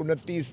29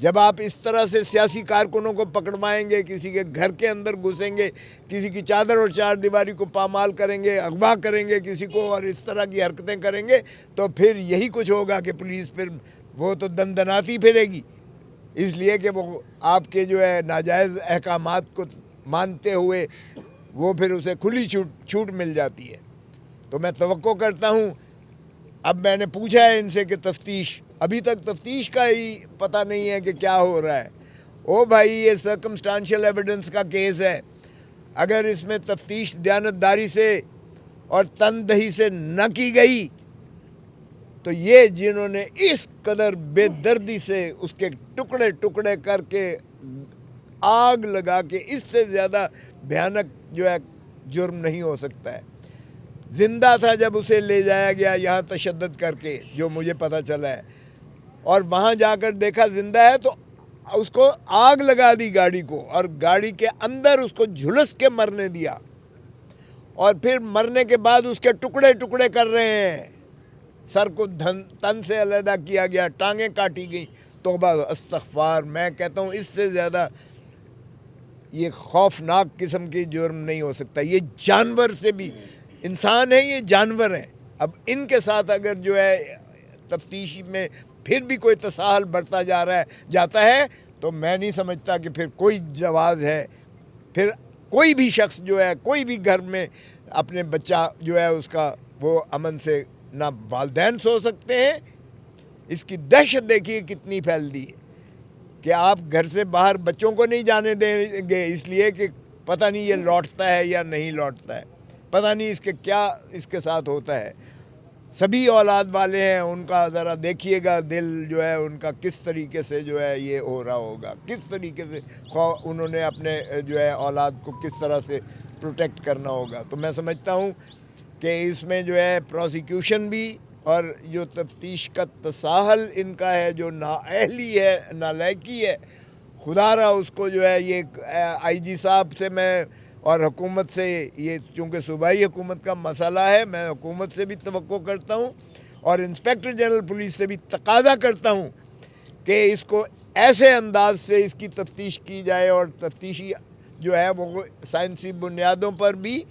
جب آپ اس طرح سے سیاسی کارکنوں کو پکڑوائیں گے، کسی کے گھر کے اندر گھسیں گے، کسی کی چادر اور چار دیواری کو پامال کریں گے، اغوا کریں گے کسی کو، اور اس طرح کی حرکتیں کریں گے، تو پھر یہی کچھ ہوگا کہ پولیس پھر وہ تو دندناتی پھرے گی، اس لیے کہ وہ آپ کے جو ہے ناجائز احکامات کو مانتے ہوئے وہ پھر اسے کھلی چھوٹ مل جاتی ہے۔ تو میں توقع کرتا ہوں، اب میں نے پوچھا ہے ان سے کہ تفتیش، ابھی تک تفتیش کا ہی پتہ نہیں ہے کہ کیا ہو رہا ہے۔ او بھائی، یہ سرکمسٹانشل ایویڈنس کا کیس ہے، اگر اس میں تفتیش دیانتداری سے اور تندہی سے نہ کی گئی تو یہ جنہوں نے اس قدر بے دردی سے اس کے ٹکڑے ٹکڑے کر کے آگ لگا کے، اس سے زیادہ بھیانک جو ہے جرم نہیں ہو سکتا ہے۔ زندہ تھا جب اسے لے جایا گیا یہاں تشدد کر کے، جو مجھے پتہ چلا ہے، اور وہاں جا کر دیکھا زندہ ہے تو اس کو آگ لگا دی گاڑی کو، اور گاڑی کے اندر اس کو جھلس کے مرنے دیا، اور پھر مرنے کے بعد اس کے ٹکڑے ٹکڑے کر رہے ہیں، سر کو تن سے علیحدہ کیا گیا، ٹانگیں کاٹی گئیں۔ توبہ استغفار، میں کہتا ہوں اس سے زیادہ یہ خوفناک قسم کی جرم نہیں ہو سکتا۔ یہ جانور سے بھی، انسان ہیں یہ جانور ہیں، اب ان کے ساتھ اگر جو ہے تفتیشی میں پھر بھی کوئی تساہل برتا جاتا ہے تو میں نہیں سمجھتا کہ پھر کوئی جواز ہے، پھر کوئی بھی شخص جو ہے کوئی بھی گھر میں اپنے بچہ جو ہے اس کا وہ امن سے نہ والدین سو سکتے ہیں۔ اس کی دہشت دیکھیے کتنی پھیل دی ہے کہ آپ گھر سے باہر بچوں کو نہیں جانے دیں گے، اس لیے کہ پتہ نہیں یہ لوٹتا ہے یا نہیں لوٹتا ہے، پتہ نہیں اس کے کیا اس کے ساتھ ہوتا ہے۔ سبھی اولاد والے ہیں، ان کا ذرا دیکھیے گا دل جو ہے ان کا کس طریقے سے جو ہے یہ ہو رہا ہوگا، کس طریقے سے انہوں نے اپنے جو ہے اولاد کو کس طرح سے پروٹیکٹ کرنا ہوگا۔ تو میں سمجھتا ہوں کہ اس میں جو ہے پروسیکیوشن بھی اور جو تفتیش کا تساہل ان کا ہے، جو نااہلی ہے، نالائقی ہے، خدا را اس کو جو ہے یہ آئی جی صاحب سے میں اور حکومت سے، یہ چونکہ صوبائی حکومت کا مسئلہ ہے، میں حکومت سے بھی توقع کرتا ہوں اور انسپیکٹر جنرل پولیس سے بھی تقاضا کرتا ہوں کہ اس کو ایسے انداز سے اس کی تفتیش کی جائے، اور تفتیشی جو ہے وہ سائنسی بنیادوں پر بھی،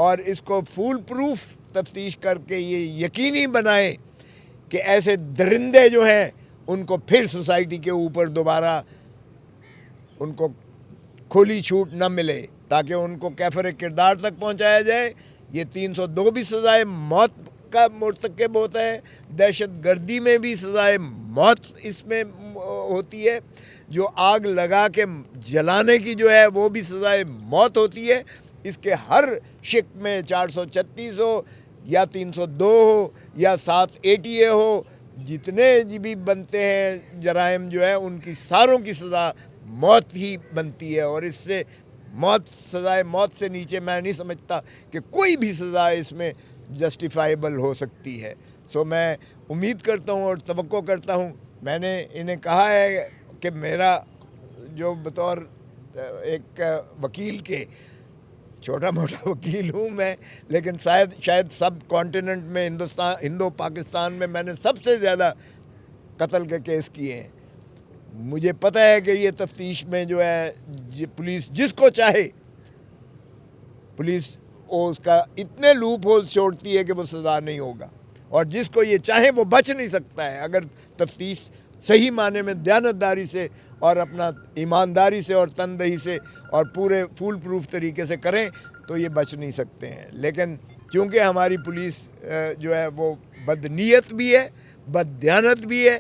اور اس کو فول پروف تفتیش کر کے یہ یقینی بنائے کہ ایسے درندے جو ہیں ان کو پھر سوسائٹی کے اوپر دوبارہ ان کو کھلی چھوٹ نہ ملے، تاکہ ان کو کیفر کردار تک پہنچایا جائے۔ یہ 302 بھی سزائے موت کا مرتکب ہوتا ہے، دہشت گردی میں بھی سزائے موت اس میں ہوتی ہے، جو آگ لگا کے جلانے کی جو ہے وہ بھی سزائے موت ہوتی ہے۔ اس کے ہر شک میں 436 ہو یا 302 ہو یا 7 ATA ہو، جتنے بھی بنتے ہیں جرائم جو ہے ان کی ساروں کی سزا موت ہی بنتی ہے، اور اس سے سزائے موت سے نیچے میں نہیں سمجھتا کہ کوئی بھی سزا اس میں جسٹیفائیبل ہو سکتی ہے۔ سو میں امید کرتا ہوں اور توقع کرتا ہوں، میں نے انہیں کہا ہے کہ میرا جو بطور ایک وکیل کے، چھوٹا موٹا وکیل ہوں میں، لیکن شاید سب کانٹیننٹ میں ہندو پاکستان میں نے سب سے زیادہ قتل کے کیس کیے ہیں۔ مجھے پتہ ہے کہ یہ تفتیش میں جو ہے پولیس جس کو چاہے، پولیس اس کا اتنے لوپ ہول چھوڑتی ہے کہ وہ سزا نہیں ہوگا، اور جس کو یہ چاہے وہ بچ نہیں سکتا ہے۔ اگر تفتیش صحیح معنی میں دیانتداری سے اور اپنا ایمانداری سے اور تندہی سے اور پورے فول پروف طریقے سے کریں تو یہ بچ نہیں سکتے ہیں۔ لیکن کیونکہ ہماری پولیس جو ہے وہ بدنیت بھی ہے، بد دیانت بھی ہے،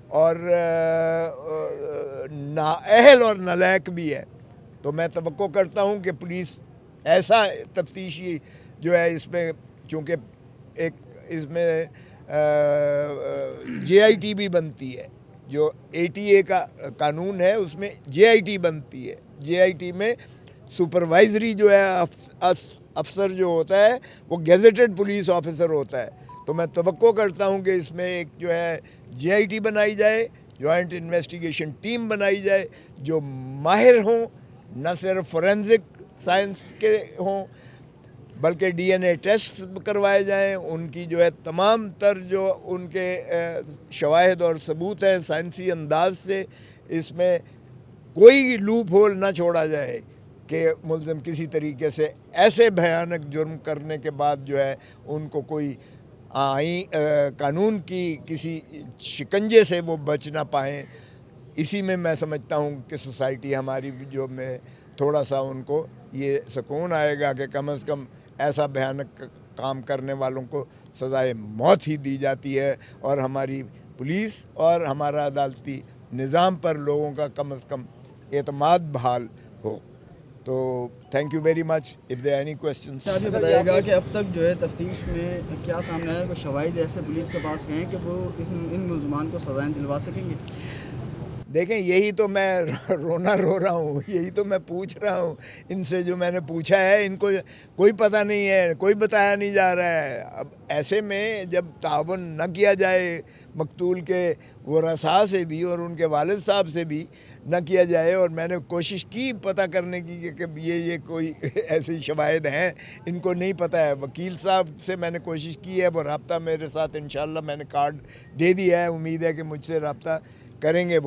اور نااہل اور نالائق بھی ہے، تو میں توقع کرتا ہوں کہ پولیس ایسا تفتیشی جو ہے اس میں، چونکہ ایک اس میں JIT بھی بنتی ہے، جو ATA کا قانون ہے اس میں JIT بنتی ہے۔ JIT میں سپروائزری جو ہے افسر جو ہوتا ہے وہ گیزیٹڈ پولیس آفیسر ہوتا ہے۔ تو میں توقع کرتا ہوں کہ اس میں ایک جو ہے JIT بنائی جائے، جوائنٹ انویسٹیگیشن ٹیم بنائی جائے، جو ماہر ہوں، نہ صرف فورینزک سائنس کے ہوں، بلکہ ڈی این اے ٹیسٹ کروائے جائیں، ان کی جو ہے تمام تر جو ان کے شواہد اور ثبوت ہیں سائنسی انداز سے، اس میں کوئی لوپ ہول نہ چھوڑا جائے کہ ملزم کسی طریقے سے ایسے بھیانک جرم کرنے کے بعد جو ہے ان کو کوئی قانون کی کسی شکنجے سے وہ بچ نہ پائیں۔ اسی میں سمجھتا ہوں کہ سوسائٹی ہماری جو میں تھوڑا سا ان کو یہ سکون آئے گا کہ کم از کم ایسا بھیانک کام کرنے والوں کو سزائے موت ہی دی جاتی ہے، اور ہماری پولیس اور ہمارا عدالتی نظام پر لوگوں کا کم از کم اعتماد بحال ہو۔ تو thank you very much. If there any questions. آپ یہ بتائیے گا کہ اب تک جو ہے تفتیش میں کیا سامنے آیا، کوئی شواہد ایسے پولیس کے پاس ہیں کہ وہ ان ملزمان کو سزائیں دلوا سکیں گے؟ دیکھیں، یہی تو میں رونا رو رہا ہوں، یہی تو میں پوچھ رہا ہوں ان سے جو میں نے پوچھا ہے، ان کو کوئی پتہ نہیں ہے، کوئی بتایا نہیں جا رہا ہے۔ اب ایسے میں جب تعاون نہ کیا جائے مقتول کے ورثاء سے بھی اور ان کے والد صاحب سے بھی نہ کیا جائے، اور میں نے کوشش کی پتہ کرنے کی کہ یہ کوئی ایسے شواہد ہیں، ان کو نہیں پتہ ہے۔ وکیل صاحب سے میں نے کوشش کی ہے، وہ رابطہ میرے ساتھ انشاءاللہ میں نے کارڈ دے دیا ہے، امید ہے کہ مجھ سے رابطہ کریں گے وہ۔